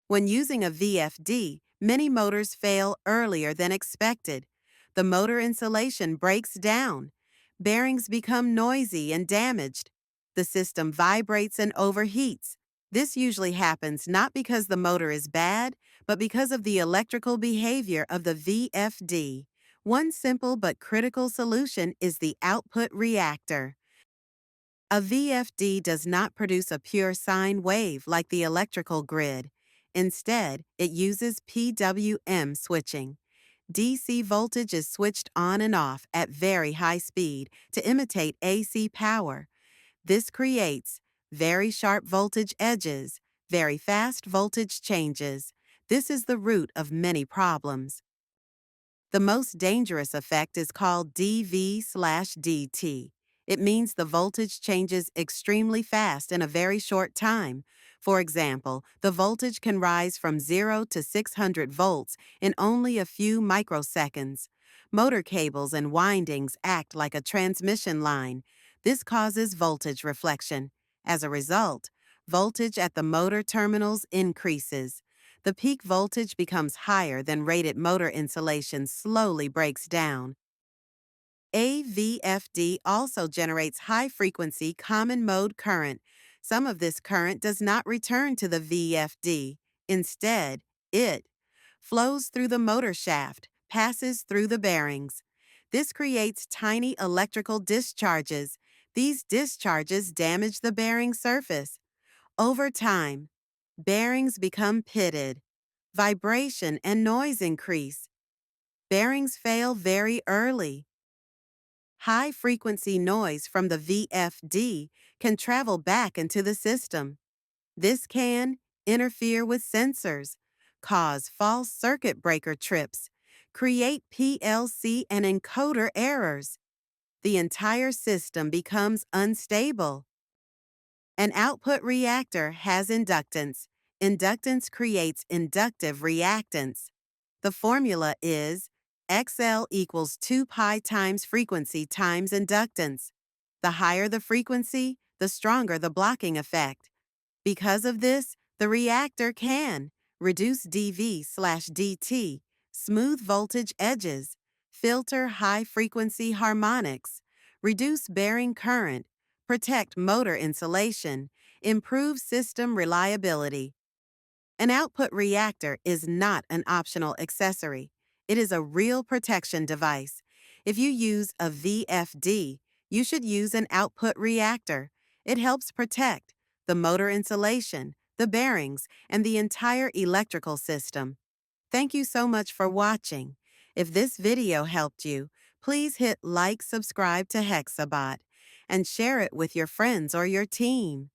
When using a VFD, many motors fail earlier than expected. The motor insulation breaks down. Bearings become noisy and damaged. The system vibrates and overheats. This usually happens not because the motor is bad, but because of the electrical behavior of the VFD. One simple but critical solution is the output reactor. A VFD does not produce a pure sine wave like the electrical grid. Instead, it uses PWM switching. DC voltage is switched on and off at very high speed to imitate AC power. This creates very sharp voltage edges, very fast voltage changes. This is the root of many problems. The most dangerous effect is called dV/dt. It means the voltage changes extremely fast in a very short time. For example, the voltage can rise from 0 to 600 volts in only a few microseconds. Motor cables and windings act like a transmission line. This causes voltage reflection. As a result, voltage at the motor terminals increases. The peak voltage becomes higher than rated motor insulation slowly breaks down. A VFD also generates high-frequency common mode current. Some of this current does not return to the VFD. Instead, it flows through the motor shaft, passes through the bearings. This creates tiny electrical discharges. These discharges damage the bearing surface. Over time, bearings become pitted. Vibration and noise increase. Bearings fail very early. High-frequency noise from the VFD can travel back into the system. This can interfere with sensors, cause false circuit breaker trips, create PLC and encoder errors. The entire system becomes unstable. An output reactor has inductance. Inductance creates inductive reactance. The formula is XL equals 2 pi times frequency times inductance. The higher the frequency, the stronger the blocking effect. Because of this, the reactor can reduce dV/dt, smooth voltage edges, filter high-frequency harmonics, reduce bearing current, protect motor insulation, improve system reliability. An output reactor is not an optional accessory. It is a real protection device. If you use a VFD, you should use an output reactor. It helps protect the motor insulation, the bearings, and the entire electrical system. Thank you so much for watching. If this video helped you, please hit like, subscribe to Hexabot, and share it with your friends or your team.